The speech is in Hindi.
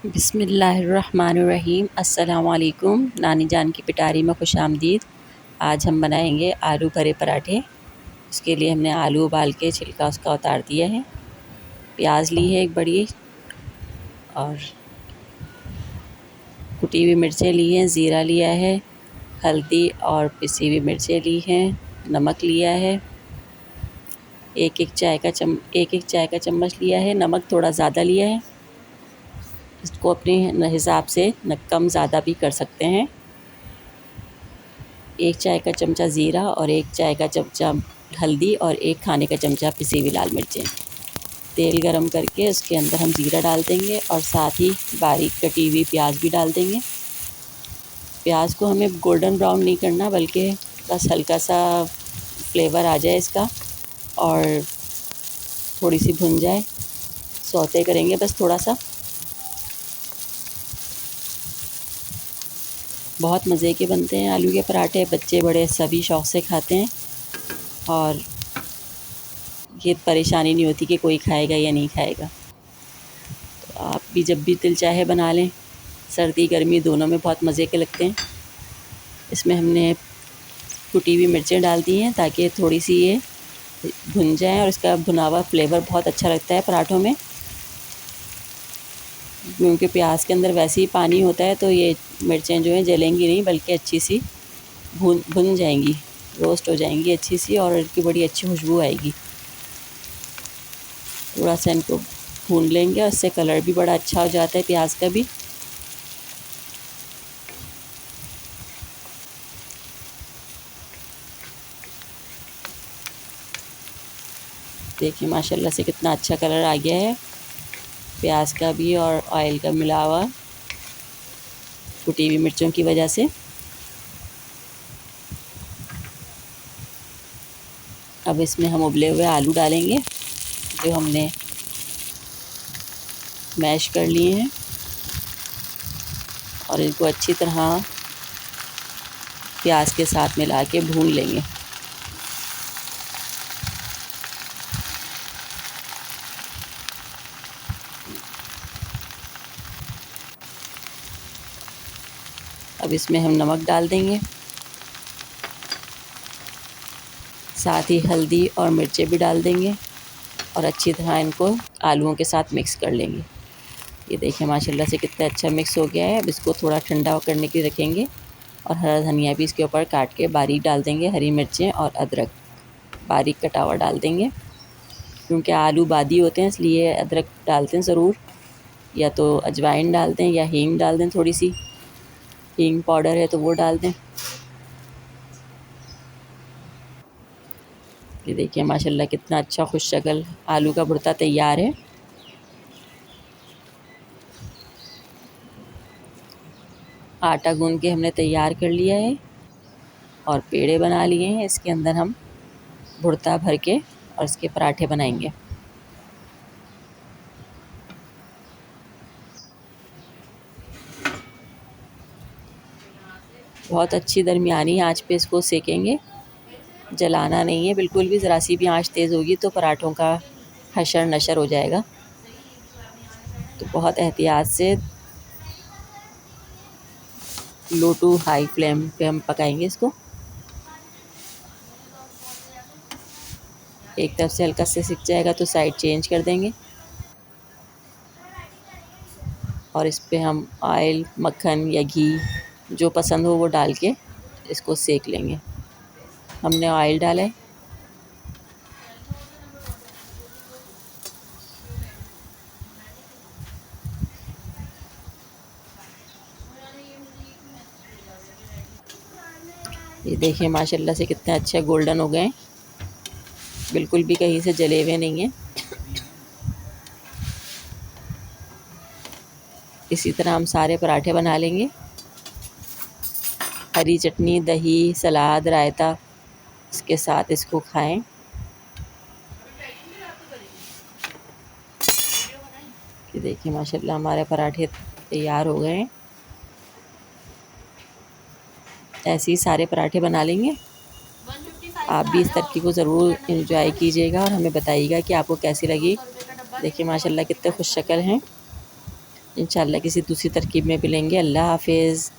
बिस्मिल्लाहिर्रहमानिर्रहीम। अस्सलामुअलैकुम। नानी जान की पिटारी में खुश आमदीद। आज हम बनाएंगे आलू भरे पराठे। उसके लिए हमने आलू उबाल के छिलका उसका उतार दिया है। प्याज ली है एक बड़ी, और कुटी हुई मिर्चें ली हैं, ज़ीरा लिया है, हल्दी और पिसी हुई मिर्चें ली हैं, नमक लिया है, एक एक चाय का चम्मच लिया है। नमक थोड़ा ज़्यादा लिया है, इसको अपने हिसाब से कम ज़्यादा भी कर सकते हैं। एक चाय का चमचा ज़ीरा और एक चाय का चमचा हल्दी और एक खाने का चमचा पिसी हुई लाल मिर्चें। तेल गरम करके उसके अंदर हम ज़ीरा डाल देंगे और साथ ही बारीक कटी हुई प्याज भी डाल देंगे। प्याज को हमें गोल्डन ब्राउन नहीं करना, बल्कि बस हल्का सा फ्लेवर आ जाए इसका और थोड़ी सी भुन जाए, सौते करेंगे बस थोड़ा सा। बहुत मज़े के बनते हैं आलू के पराठे, बच्चे बड़े सभी शौक़ से खाते हैं और ये परेशानी नहीं होती कि कोई खाएगा या नहीं खाएगा। तो आप भी जब भी दिल चाहे बना लें, सर्दी गर्मी दोनों में बहुत मज़े के लगते हैं। इसमें हमने कुटी हुई मिर्चें डाल दी हैं ताकि थोड़ी सी ये भुन जाएँ और इसका भुना हुआ फ्लेवर बहुत अच्छा लगता है पराठों में। क्योंकि प्याज के अंदर वैसे ही पानी होता है तो ये मिर्चें जो हैं जलेंगी नहीं, बल्कि अच्छी सी भुन जाएंगी, रोस्ट हो जाएंगी अच्छी सी, और इनकी बड़ी अच्छी खुशबू आएगी। थोड़ा सा इनको भून लेंगे और इससे कलर भी बड़ा अच्छा हो जाता है प्याज का भी। देखिए माशाल्लाह से कितना अच्छा कलर आ गया है प्याज का भी और ऑयल का मिला हुआ कुटी हुई मिर्चों की वजह से। अब इसमें हम उबले हुए आलू डालेंगे जो हमने मैश कर लिए हैं, और इनको अच्छी तरह प्याज के साथ मिला के भून लेंगे। अब इसमें हम नमक डाल देंगे, साथ ही हल्दी और मिर्चें भी डाल देंगे और अच्छी तरह इनको आलूओं के साथ मिक्स कर लेंगे। ये देखिए माशाल्लाह से कितना अच्छा मिक्स हो गया है। अब इसको थोड़ा ठंडा करने के लिए रखेंगे और हरा धनिया भी इसके ऊपर काट के बारीक डाल देंगे, हरी मिर्चें और अदरक बारीक कटा हुआ डाल देंगे। क्योंकि आलू बादी होते हैं इसलिए अदरक डालते हैं ज़रूर, या तो अजवाइन डाल दें या हींग डाल दें, थोड़ी सी हींग पाउडर है तो वो डाल दें। ये देखिए माशाल्लाह कितना अच्छा खुश शक्ल आलू का भुर्ता तैयार है। आटा गूंद के हमने तैयार कर लिया है और पेड़े बना लिए हैं। इसके अंदर हम भुर्ता भर के और इसके पराठे बनाएंगे। बहुत अच्छी दरमियानी आंच पे इसको सेकेंगे, जलाना नहीं है बिल्कुल भी। ज़रा सी भी आंच तेज़ होगी तो पराठों का हशर नशर हो जाएगा, तो बहुत एहतियात से लो टू हाई फ्लेम पे हम पकाएंगे इसको। एक तरफ से हल्का से सिक जाएगा तो साइड चेंज कर देंगे और इस पे हम ऑयल, मक्खन या घी जो पसंद हो वो डाल के इसको सेक लेंगे। हमने ऑयल डाला है। ये देखिए माशाल्लाह से कितने अच्छे गोल्डन हो गए, बिल्कुल भी कहीं से जले हुए नहीं हैं। इसी तरह हम सारे पराठे बना लेंगे। हरी चटनी, दही, सलाद, रायता, इसके साथ इसको खाएं। ये देखिए माशाल्लाह हमारे पराठे तैयार हो गए हैं। ऐसे ही सारे पराठे बना लेंगे। आप भी इस तरकीब को ज़रूर एंजॉय कीजिएगा और हमें बताइएगा कि आपको कैसी लगी। देखिए माशाल्लाह कितने खुश शक्ल हैं। इंशाल्लाह किसी दूसरी तरकीब में मिलेंगे। अल्लाह हाफ़िज़।